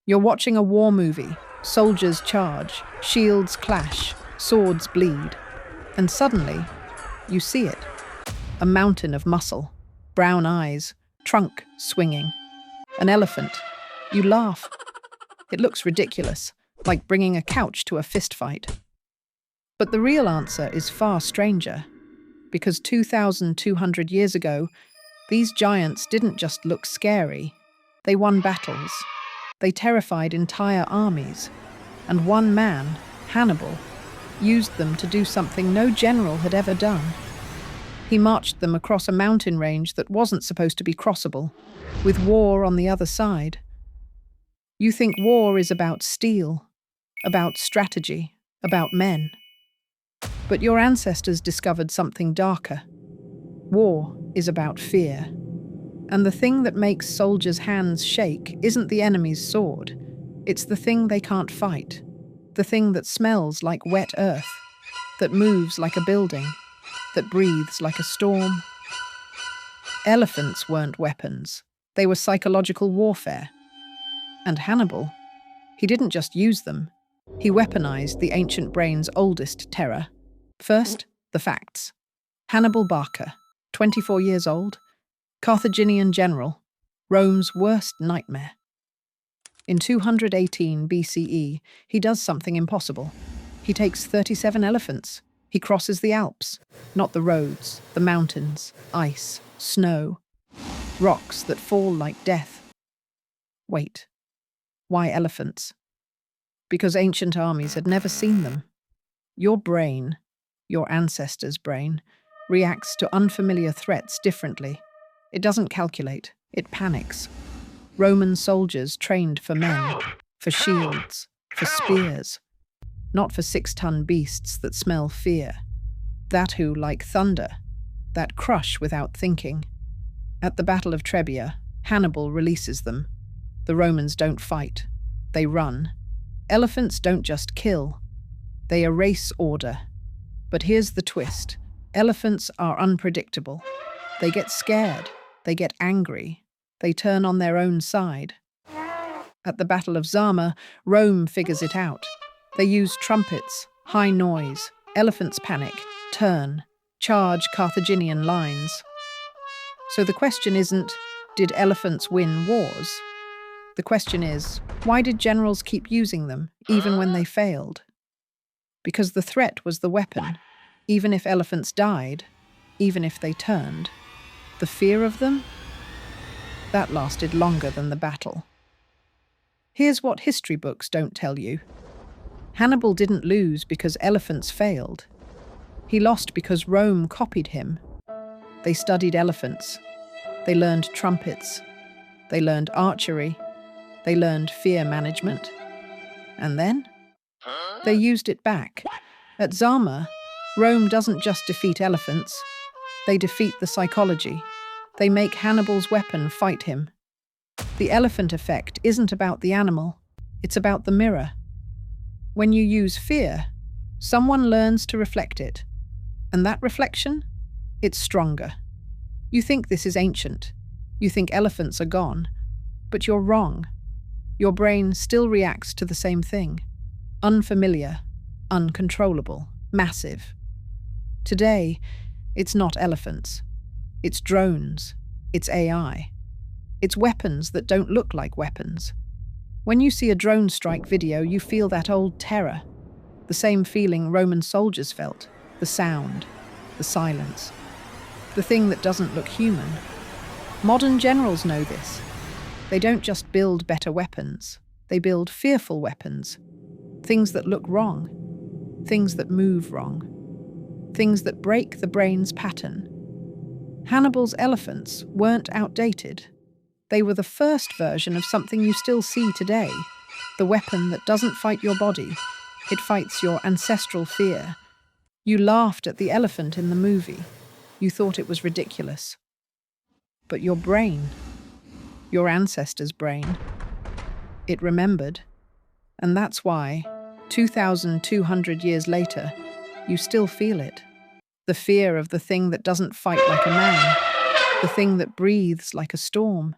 You're watching a war movie. Soldiers charge, shields clash, swords bleed. And suddenly, you see it. A mountain of muscle, brown eyes, trunk swinging. An elephant. You laugh. It looks ridiculous, like bringing a couch to a fistfight. But the real answer is far stranger, because 2,200 years ago, these giants didn't just look scary. They won battles. They terrified entire armies. And one man, Hannibal, used them to do something no general had ever done. He marched them across a mountain range that wasn't supposed to be crossable, with war on the other side. You think war is about steel, about strategy, about men. But your ancestors discovered something darker. War is about fear. And the thing that makes soldiers' hands shake isn't the enemy's sword. It's the thing they can't fight. The thing that smells like wet earth, that moves like a building, that breathes like a storm. Elephants weren't weapons. They were psychological warfare. And Hannibal, he didn't just use them. He weaponized the ancient brain's oldest terror. First, the facts. Hannibal Barca, 24 years old, Carthaginian general, Rome's worst nightmare. In 218 BCE, he does something impossible. He takes 37 elephants. He crosses the Alps, not the roads, the mountains, ice, snow, rocks that fall like death. Wait, why elephants? Because ancient armies had never seen them. Your brain, your ancestors' brain, reacts to unfamiliar threats differently. It doesn't calculate, it panics. Roman soldiers trained for men, for shields, for spears, not for 6-ton beasts that smell fear. That who, like thunder, that crush without thinking. At the Battle of Trebia, Hannibal releases them. The Romans don't fight, they run. Elephants don't just kill, they erase order. But here's the twist. Elephants are unpredictable. They get scared, they get angry, they turn on their own side. At the Battle of Zama, Rome figures it out. They use trumpets, high noise, elephants panic, turn, charge Carthaginian lines. So the question isn't, did elephants win wars? The question is, why did generals keep using them, even when they failed? Because the threat was the weapon, even if elephants died, even if they turned. The fear of them? That lasted longer than the battle. Here's what history books don't tell you. Hannibal didn't lose because elephants failed. He lost because Rome copied him. They studied elephants. They learned trumpets. They learned archery. They learned fear management. And then? They used it back. At Zama, Rome doesn't just defeat elephants. They defeat the psychology. They make Hannibal's weapon fight him. The elephant effect isn't about the animal. It's about the mirror. When you use fear, someone learns to reflect it. And that reflection? It's stronger. You think this is ancient. You think elephants are gone. But you're wrong. Your brain still reacts to the same thing. Unfamiliar, uncontrollable, massive. Today, it's not elephants. It's drones. It's AI. It's weapons that don't look like weapons. When you see a drone strike video, you feel that old terror. The same feeling Roman soldiers felt. The sound. The silence. The thing that doesn't look human. Modern generals know this. They don't just build better weapons. They build fearful weapons. Things that look wrong. Things that move wrong. Things that break the brain's pattern. Hannibal's elephants weren't outdated. They were the first version of something you still see today. The weapon that doesn't fight your body. It fights your ancestral fear. You laughed at the elephant in the movie. You thought it was ridiculous. But your brain, your ancestors' brain, it remembered. And that's why, 2,200 years later, you still feel it. The fear of the thing that doesn't fight like a man, the thing that breathes like a storm.